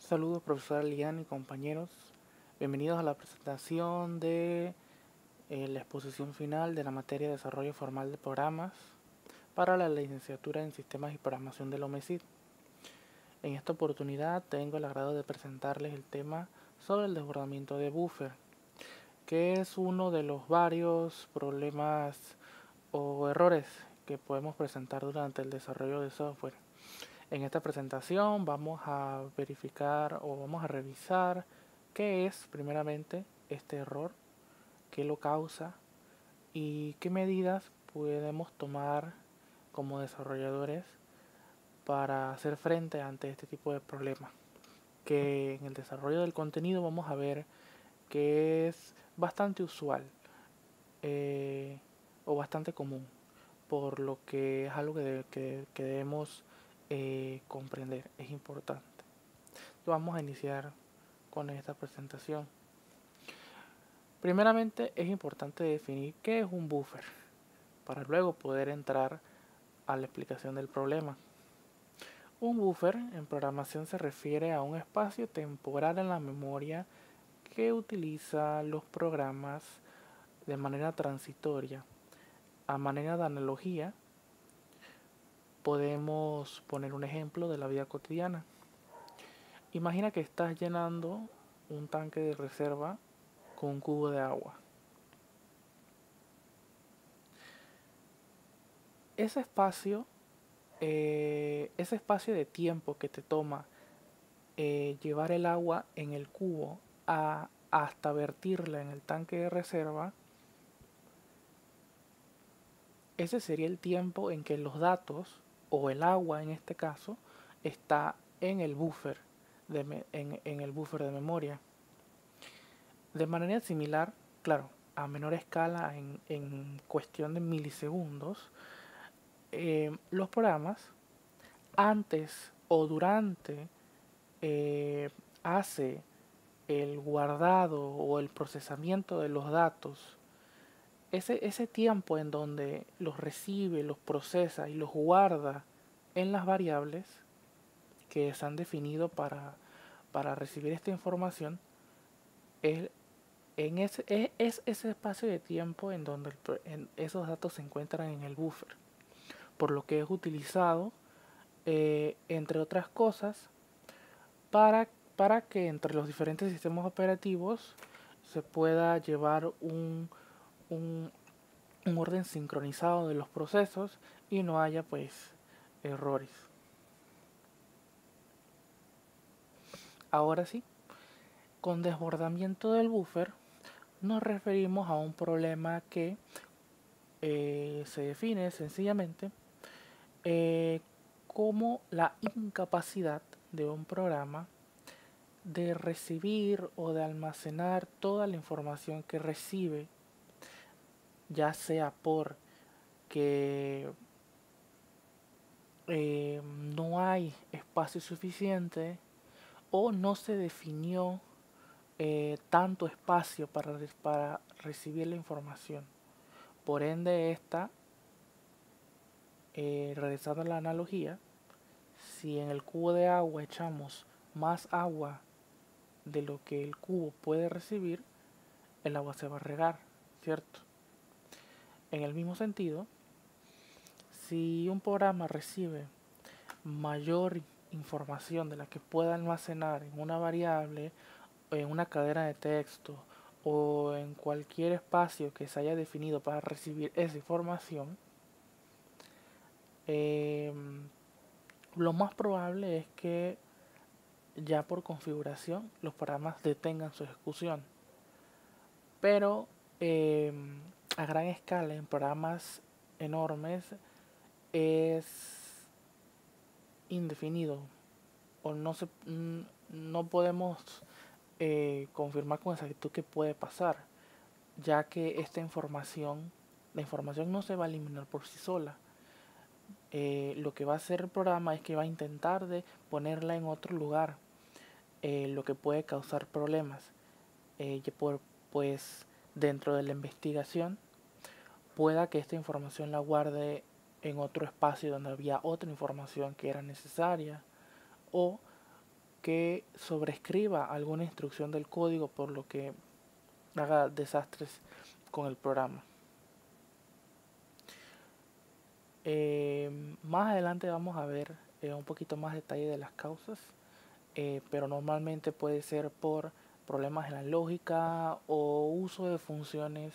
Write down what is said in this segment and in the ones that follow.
Saludos, profesora Lian y compañeros. Bienvenidos a la presentación de la exposición final de la materia de Desarrollo Formal de Programas para la licenciatura en Sistemas y Programación de la OMESID. En esta oportunidad tengo el agrado de presentarles el tema sobre el desbordamiento de buffer, que es uno de los varios problemas o errores que podemos presentar durante el desarrollo de software. En esta presentación vamos a verificar o vamos a revisar qué es primeramente este error, qué lo causa y qué medidas podemos tomar como desarrolladores para hacer frente ante este tipo de problemas. Que en el desarrollo del contenido vamos a ver que es bastante usual o bastante común, por lo que es algo que debemos comprender, es importante. Vamos a iniciar con esta presentación. Primeramente es importante definir qué es un buffer para luego poder entrar a la explicación del problema. Un buffer en programación se refiere a un espacio temporal en la memoria que utiliza los programas de manera transitoria. A manera de analogía, podemos poner un ejemplo de la vida cotidiana. Imagina que estás llenando un tanque de reserva con un cubo de agua. Ese espacio de tiempo que te toma llevar el agua en el cubo hasta vertirla en el tanque de reserva, ese sería el tiempo en que los datos, o el agua en este caso, está en el buffer en el buffer de memoria. De manera similar, claro, a menor escala en cuestión de milisegundos, los programas antes o durante hace el guardado o el procesamiento de los datos, ese tiempo en donde los recibe, los procesa y los guarda en las variables que se han definido para recibir esta información, es ese espacio de tiempo en donde esos datos se encuentran en el buffer, por lo que es utilizado, entre otras cosas, para que entre los diferentes sistemas operativos se pueda llevar un orden sincronizado de los procesos y no haya pues errores. Ahora sí, con desbordamiento del buffer nos referimos a un problema que se define sencillamente como la incapacidad de un programa de recibir o de almacenar toda la información que recibe, ya sea por que no hay espacio suficiente o no se definió tanto espacio para recibir la información. Por ende, realizando la analogía, si en el cubo de agua echamos más agua de lo que el cubo puede recibir, el agua se va a regar, ¿cierto? En el mismo sentido, si un programa recibe mayor información de la que pueda almacenar en una variable, en una cadena de texto o en cualquier espacio que se haya definido para recibir esa información, lo más probable es que ya por configuración los programas detengan su ejecución. Pero a gran escala, en programas enormes, es indefinido o no podemos confirmar con exactitud qué puede pasar, ya que la información no se va a eliminar por sí sola. Lo que va a hacer el programa es que va a intentar de ponerla en otro lugar, lo que puede causar problemas. Pues dentro de la investigación pueda que esta información la guarde en otro espacio donde había otra información que era necesaria, o que sobrescriba alguna instrucción del código, por lo que haga desastres con el programa. Más adelante vamos a ver un poquito más detalle de las causas, pero normalmente puede ser por problemas en la lógica o uso de funciones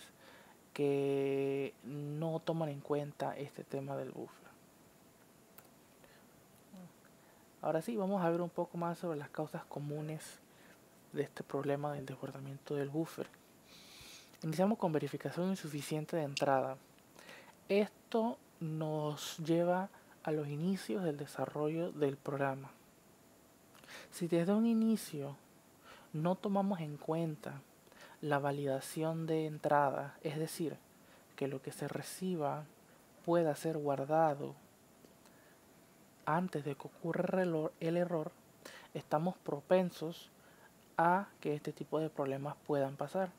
que no toman en cuenta este tema del buffer. Ahora sí, vamos a ver un poco más sobre las causas comunes de este problema del desbordamiento del buffer. Iniciamos con verificación insuficiente de entrada. Esto nos lleva a los inicios del desarrollo del programa. Si desde un inicio no tomamos en cuenta la validación de entrada, es decir, que lo que se reciba pueda ser guardado antes de que ocurra el error, estamos propensos a que este tipo de problemas puedan pasar.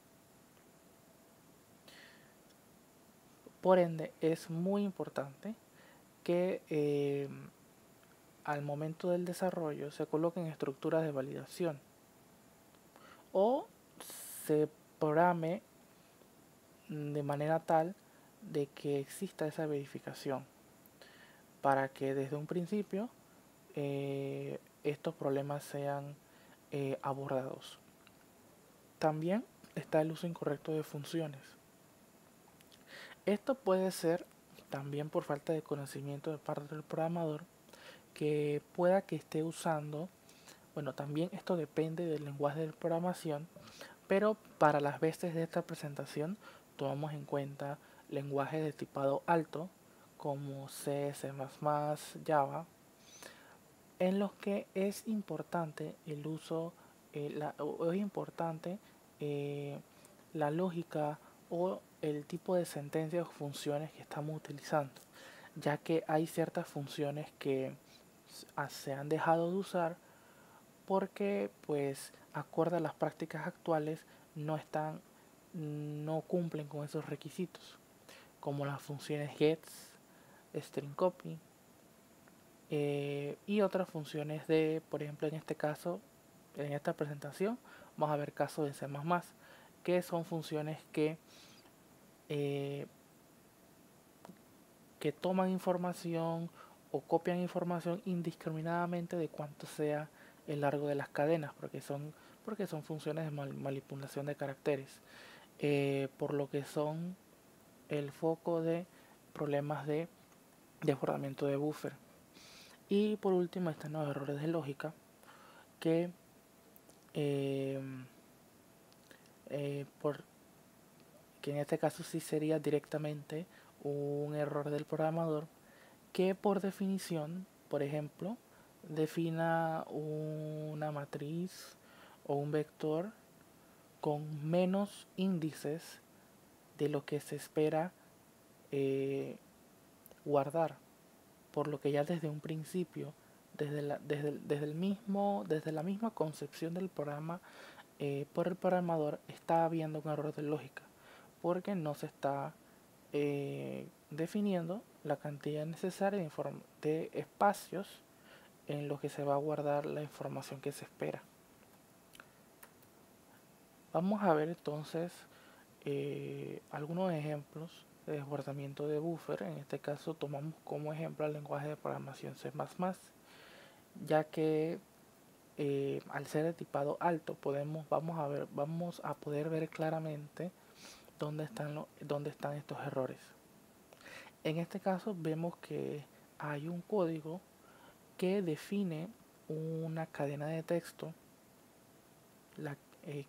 Por ende, es muy importante que al momento del desarrollo se coloquen estructuras de validación o se programe de manera tal de que exista esa verificación para que desde un principio estos problemas sean abordados. También está el uso incorrecto de funciones. Esto puede ser también por falta de conocimiento de parte del programador, que pueda que esté usando, bueno, también esto depende del lenguaje de programación, pero para las veces de esta presentación tomamos en cuenta lenguajes de tipado alto como C, C++, Java, en los que es importante el uso, es importante la lógica o el tipo de sentencias o funciones que estamos utilizando, ya que hay ciertas funciones que se han dejado de usar porque pues acorde a las prácticas actuales no cumplen con esos requisitos, como las funciones gets, string copy y otras funciones de, por ejemplo, en este caso, en esta presentación vamos a ver casos de C++, que son funciones eh, que toman información o copian información indiscriminadamente de cuanto sea el largo de las cadenas, porque son funciones de manipulación de caracteres, por lo que son el foco de problemas de desbordamiento de buffer. Y por último están los errores de lógica, que eh, que en este caso sí sería directamente un error del programador, que por definición, por ejemplo, defina una matriz o un vector con menos índices de lo que se espera guardar, por lo que ya desde un principio, desde la misma concepción del programa por el programador, está habiendo un error de lógica, porque no se está definiendo la cantidad necesaria de espacios en los que se va a guardar la información que se espera. Vamos a ver entonces algunos ejemplos de desbordamiento de buffer. En este caso tomamos como ejemplo el lenguaje de programación C++, ya que al ser de tipado alto vamos a poder ver claramente dónde están estos errores. En este caso vemos que hay un código que define una cadena de texto,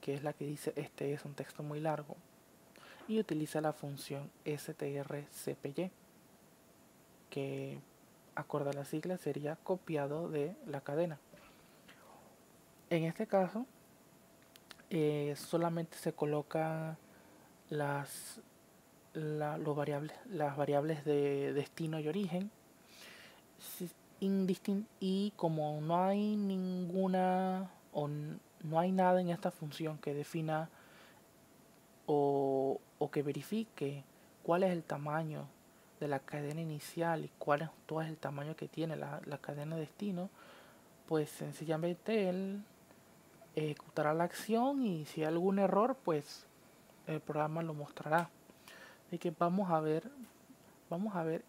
que es la que dice este es un texto muy largo, y utiliza la función strcpy, que acorde a la sigla sería copiado de la cadena. En este caso solamente se coloca las variables de destino y origen, y como no hay ninguna o no hay nada en esta función que defina o que verifique cuál es el tamaño de la cadena inicial y cuál es el tamaño que tiene la cadena destino, pues sencillamente él ejecutará la acción y si hay algún error, pues el programa lo mostrará. Así que vamos a ver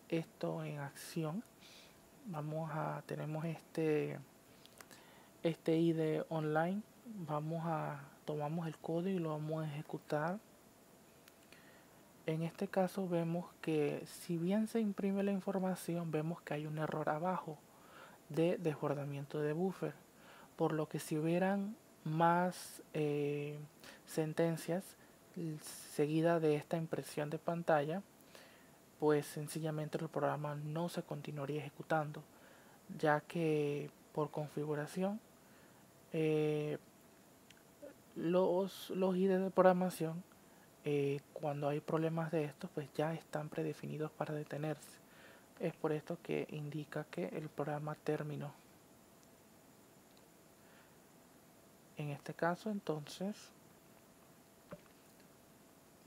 esto en acción. Tenemos este IDE online. Tomamos el código y lo vamos a ejecutar. En este caso vemos que si bien se imprime la información, vemos que hay un error abajo de desbordamiento de buffer, por lo que si hubieran más sentencias seguidas de esta impresión de pantalla, pues sencillamente el programa no se continuaría ejecutando, ya que por configuración eh, los IDE de programación, cuando hay problemas de estos, pues ya están predefinidos para detenerse. Es por esto que indica que el programa terminó. En este caso, entonces,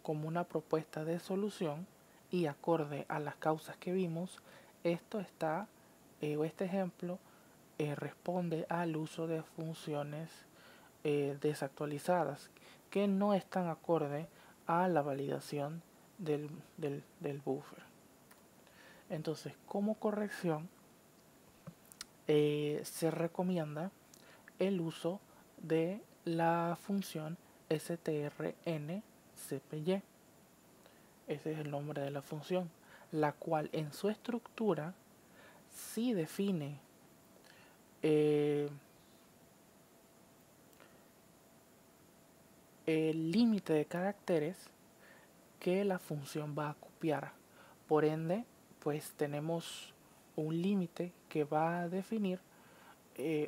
como una propuesta de solución y acorde a las causas que vimos, este ejemplo responde al uso de funciones desactualizadas que no están acorde a la validación del buffer. Entonces, como corrección, se recomienda el uso de la función strncpy. Ese es el nombre de la función, la cual en su estructura sí define el límite de caracteres que la función va a copiar. Por ende, pues tenemos un límite que va a definir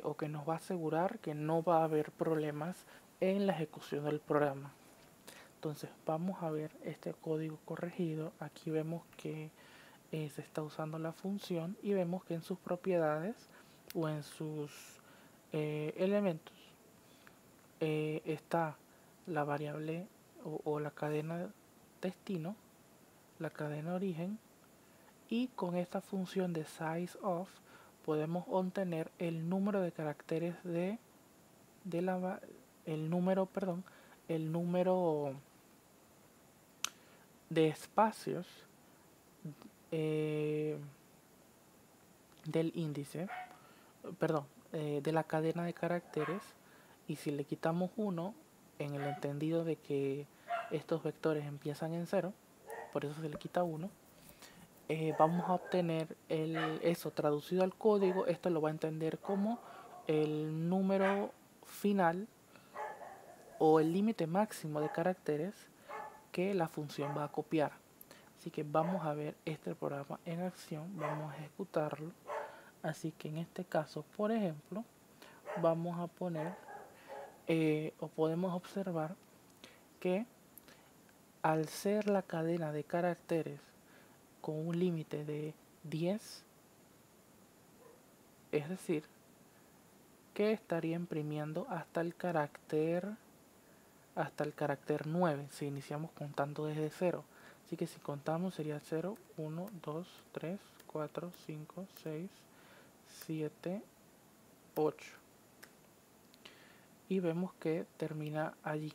o que nos va a asegurar que no va a haber problemas en la ejecución del programa. Entonces vamos a ver este código corregido. Aquí vemos que se está usando la función y vemos que en sus propiedades o en sus elementos está la variable o la cadena destino, la cadena origen, y con esta función de sizeOf podemos obtener el número de caracteres el número de espacios del índice, de la cadena de caracteres, y si le quitamos uno, en el entendido de que estos vectores empiezan en 0, por eso se le quita 1, vamos a obtener eso traducido al código. Esto lo va a entender como el número final o el límite máximo de caracteres que la función va a copiar. Así que vamos a ver este programa en acción, vamos a ejecutarlo. Así que en este caso, por ejemplo, vamos a poner o podemos observar que al ser la cadena de caracteres con un límite de 10, es decir, que estaría imprimiendo hasta el carácter 9 si iniciamos contando desde 0. Así que si contamos sería 0, 1, 2, 3, 4, 5, 6, 7, 8. Y vemos que termina allí,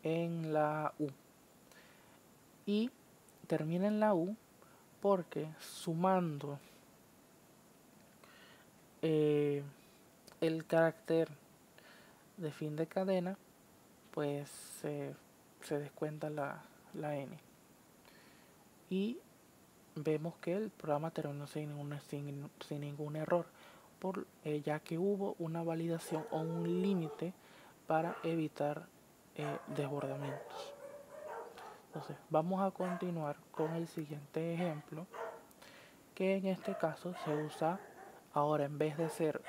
en la U. Y termina en la U porque sumando el carácter de fin de cadena, pues se descuenta la N. Y vemos que el programa terminó sin ningún error, ya que hubo una validación o un límite para evitar desbordamientos. Entonces vamos a continuar con el siguiente ejemplo, que en este caso se usa ahora, en vez de ser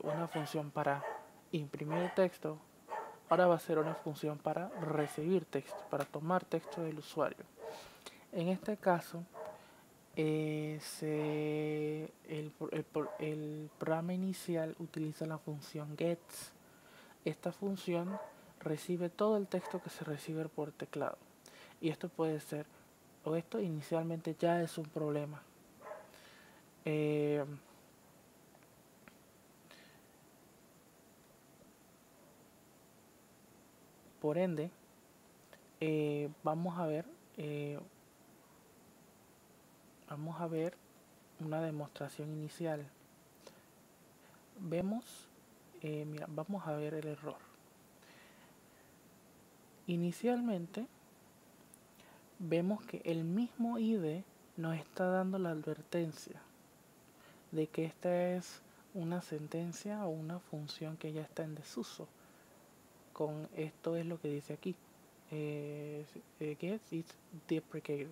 una función para imprimir texto, ahora va a ser una función para recibir texto, para tomar texto del usuario. En este caso, el programa inicial utiliza la función gets. Esta función recibe todo el texto que se recibe por teclado. Y esto puede ser, o esto inicialmente ya es un problema. Por ende, vamos a ver una demostración inicial. Vamos a ver el error. Inicialmente vemos que el mismo IDE nos está dando la advertencia de que esta es una sentencia o una función que ya está en desuso. Con esto es lo que dice aquí. Gets is deprecated.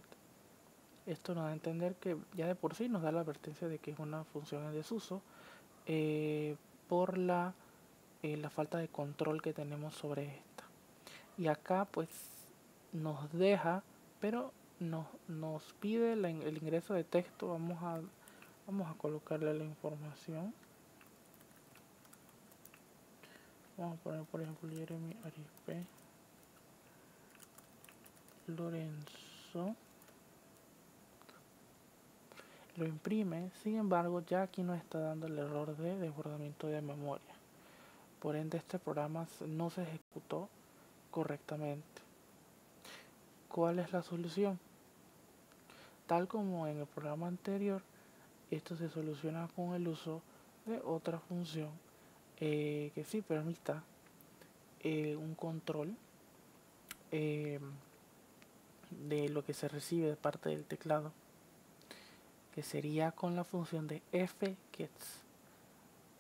Esto nos da a entender que ya de por sí nos da la advertencia de que es una función en desuso por la falta de control que tenemos sobre esta. Y acá pues nos deja, pero nos pide el ingreso de texto. Vamos a colocarle la información. Vamos a poner por ejemplo Jeremy Arispe Lorenzo. Lo imprime, sin embargo ya aquí nos está dando el error de desbordamiento de memoria. Por ende este programa no se ejecutó correctamente. ¿Cuál es la solución? Tal como en el programa anterior, esto se soluciona con el uso de otra función que sí permita un control de lo que se recibe de parte del teclado, que sería con la función de fgets.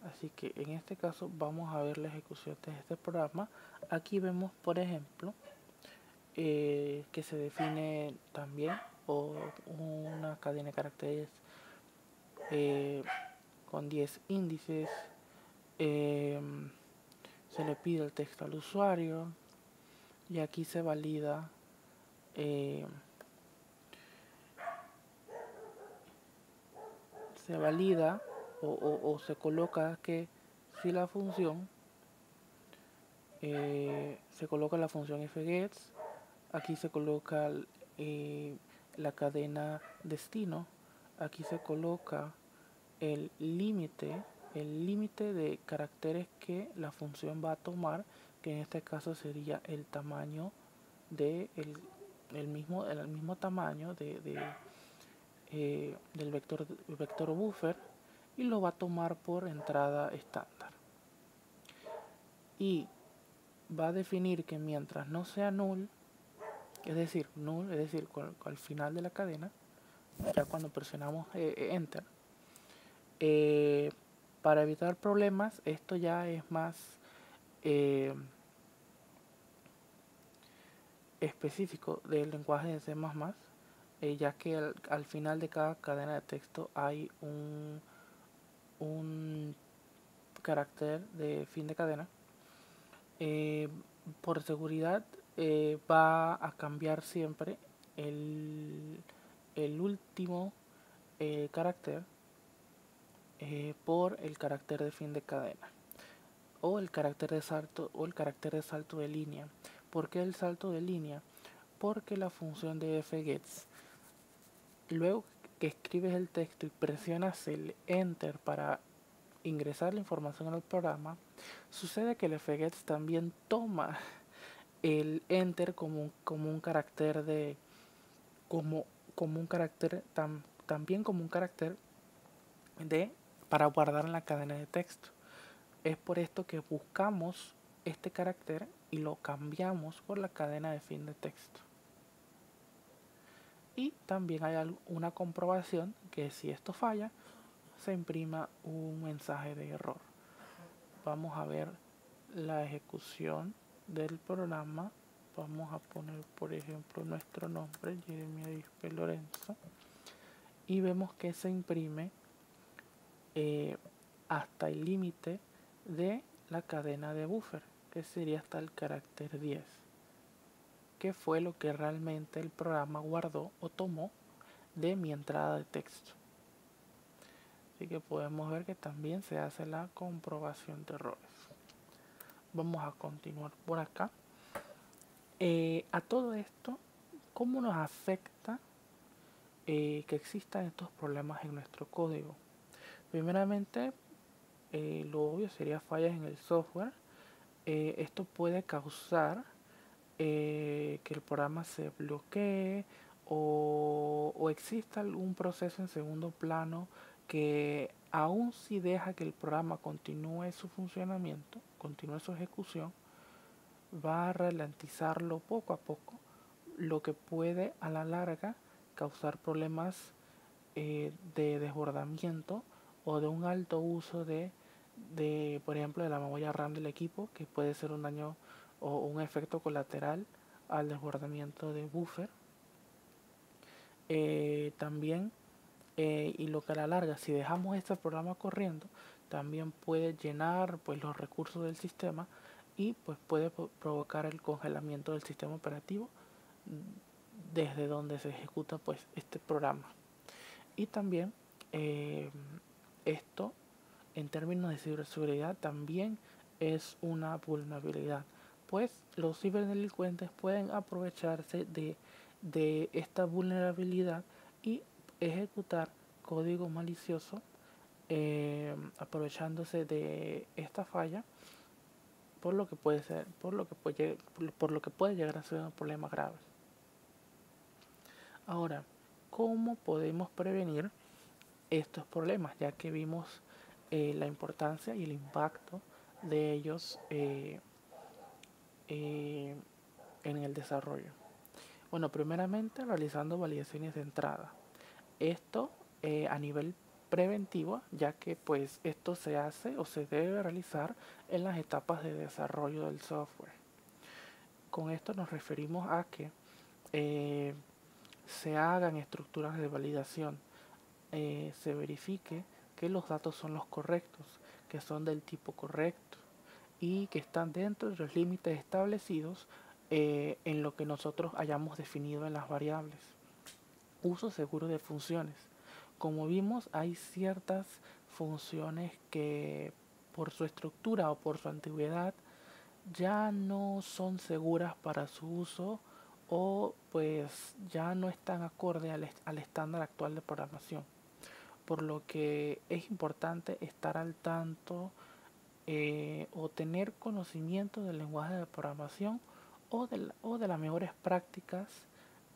Así que en este caso vamos a ver la ejecución de este programa. Aquí vemos por ejemplo que se define también una cadena de caracteres con 10 índices. Se le pide el texto al usuario y aquí se valida o se coloca que si la función se coloca la función fgets, aquí se coloca la cadena destino, aquí se coloca el límite de caracteres que la función va a tomar, que en este caso sería el tamaño de el mismo tamaño del vector buffer, y lo va a tomar por entrada estándar, y va a definir que mientras no sea null, es decir al final de la cadena, ya cuando presionamos enter, para evitar problemas, esto ya es más específico del lenguaje de C++, ya que al final de cada cadena de texto hay un carácter de fin de cadena. Por seguridad va a cambiar siempre el último carácter por el carácter de fin de cadena, o el carácter de salto de línea. ¿Por qué el salto de línea? Porque la función de fgets, luego que escribes el texto y presionas el enter para ingresar la información al programa, sucede que el fgets también toma el enter como un carácter para guardar en la cadena de texto. Es por esto que buscamos este carácter y lo cambiamos por la cadena de fin de texto. Y también hay una comprobación que si esto falla, se imprima un mensaje de error. Vamos a ver la ejecución del programa. Vamos a poner por ejemplo nuestro nombre, Jeremy Arispe Lorenzo, y vemos que se imprime hasta el límite de la cadena de buffer, que sería hasta el carácter 10, que fue lo que realmente el programa guardó o tomó de mi entrada de texto. Así que podemos ver que también se hace la comprobación de errores. Vamos a continuar por acá. A todo esto, ¿cómo nos afecta que existan estos problemas en nuestro código? Primeramente, lo obvio sería fallas en el software. Esto puede causar que el programa se bloquee o exista algún proceso en segundo plano que aun si deja que el programa continúe su funcionamiento, continúe su ejecución, va a ralentizarlo poco a poco, lo que puede a la larga causar problemas de desbordamiento o de un alto uso por ejemplo, de la memoria RAM del equipo, que puede ser un daño o un efecto colateral al desbordamiento de buffer. También, y lo que a la larga, si dejamos este programa corriendo, también puede llenar pues los recursos del sistema y pues puede provocar el congelamiento del sistema operativo desde donde se ejecuta pues este programa. Y también esto en términos de ciberseguridad también es una vulnerabilidad, pues los ciberdelincuentes pueden aprovecharse de esta vulnerabilidad y ejecutar código malicioso aprovechándose de esta falla, por lo que puede ser, por lo que puede llegar a ser un problema grave. Ahora, ¿cómo podemos prevenir estos problemas? Ya que vimos la importancia y el impacto de ellos en el desarrollo. Bueno, primeramente realizando validaciones de entrada. Esto a nivel preventivo, ya que pues esto se hace o se debe realizar en las etapas de desarrollo del software. Con esto nos referimos a que se hagan estructuras de validación, se verifique que los datos son los correctos, que son del tipo correcto y que están dentro de los límites establecidos en lo que nosotros hayamos definido en las variables. Uso seguro de funciones. Como vimos, hay ciertas funciones que por su estructura o por su antigüedad ya no son seguras para su uso o pues ya no están acorde al estándar actual de programación. Por lo que es importante estar al tanto o tener conocimiento del lenguaje de programación o de las mejores prácticas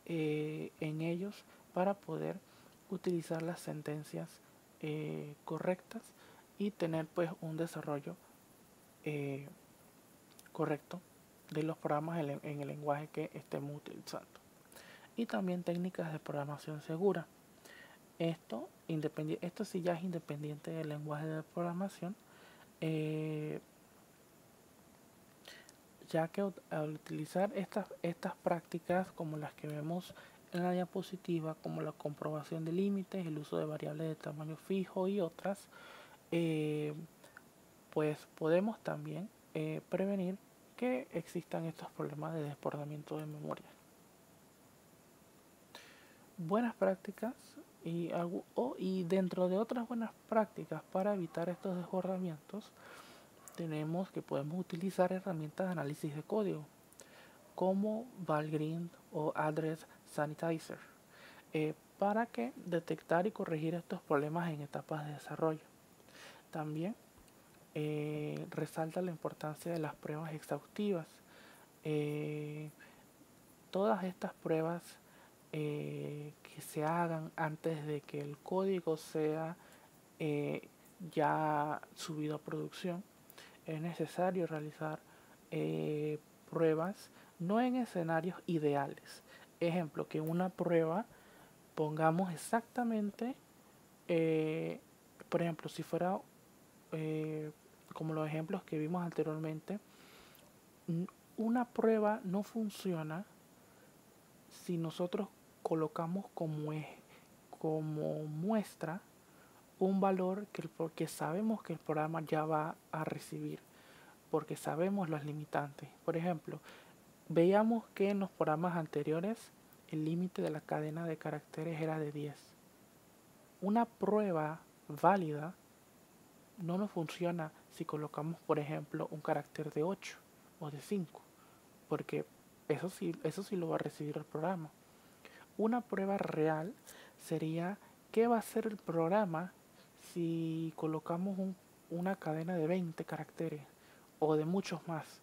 en ellos para poder utilizar las sentencias correctas y tener pues un desarrollo eh, correcto de los programas en el lenguaje que estemos utilizando. Y también técnicas de programación segura. Esto sí ya es independiente del lenguaje de programación, eh, ya que al utilizar estas prácticas como las que vemos en la diapositiva, como la comprobación de límites, el uso de variables de tamaño fijo y otras, eh, pues podemos también prevenir que existan estos problemas de desbordamiento de memoria. Buenas prácticas y dentro de otras buenas prácticas para evitar estos desbordamientos, tenemos que podemos utilizar herramientas de análisis de código como Valgrind o Address Sanitizer para que detectar y corregir estos problemas en etapas de desarrollo. También resalta la importancia de las pruebas exhaustivas. Eh, Todas estas pruebas que se hagan antes de que el código sea ya subido a producción, es necesario realizar pruebas no en escenarios ideales. Ejemplo, que una prueba pongamos exactamente, eh, por ejemplo, si fuera como los ejemplos que vimos anteriormente, una prueba no funciona si nosotros colocamos como muestra un valor porque sabemos que el programa ya va a recibir, porque sabemos los limitantes. Por ejemplo, veíamos que en los programas anteriores el límite de la cadena de caracteres era de 10. Una prueba válida no nos funciona si colocamos, por ejemplo, un carácter de 8 o de 5, porque eso sí lo va a recibir el programa. Una prueba real sería qué va a hacer el programa si colocamos una cadena de 20 caracteres o de muchos más.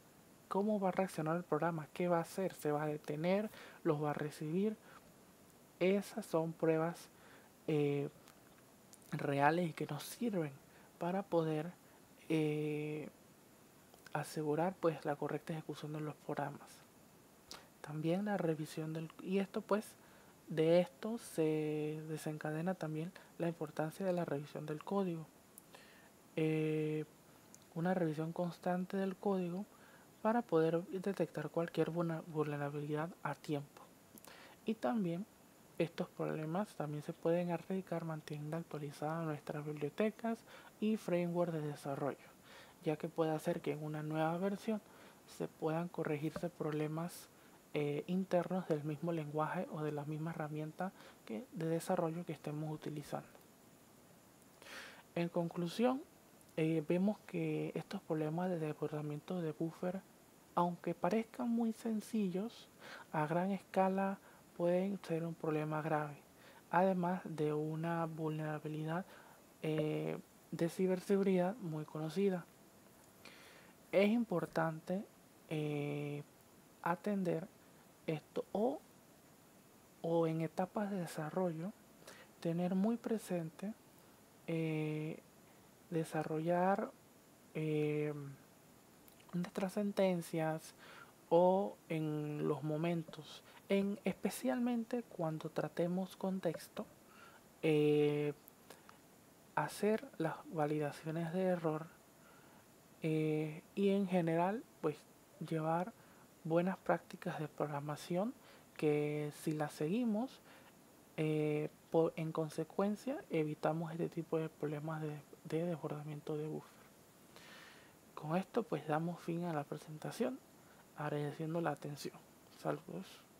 cómo va a reaccionar el programa, qué va a hacer, se va a detener, los va a recibir. Esas son pruebas eh, reales y que nos sirven para poder eh, asegurar pues la correcta ejecución de los programas. También la revisión y esto pues de esto se desencadena también la importancia de la revisión del código. Eh, una revisión constante del código para poder detectar cualquier vulnerabilidad a tiempo. Y también estos problemas también se pueden erradicar manteniendo actualizadas nuestras bibliotecas y framework de desarrollo, ya que puede hacer que en una nueva versión se puedan corregirse problemas internos del mismo lenguaje o de la misma herramienta de desarrollo que estemos utilizando. En conclusión, vemos que estos problemas de desbordamiento de buffer, aunque parezcan muy sencillos, a gran escala pueden ser un problema grave, además de una vulnerabilidad de ciberseguridad muy conocida. Es importante atender esto o en etapas de desarrollo tener muy presente desarrollar nuestras sentencias o en los momentos, especialmente cuando tratemos contexto, eh, hacer las validaciones de error y en general pues llevar buenas prácticas de programación que si las seguimos en consecuencia evitamos este tipo de problemas de desbordamiento de buffer. Con esto pues damos fin a la presentación, agradeciendo la atención. Saludos.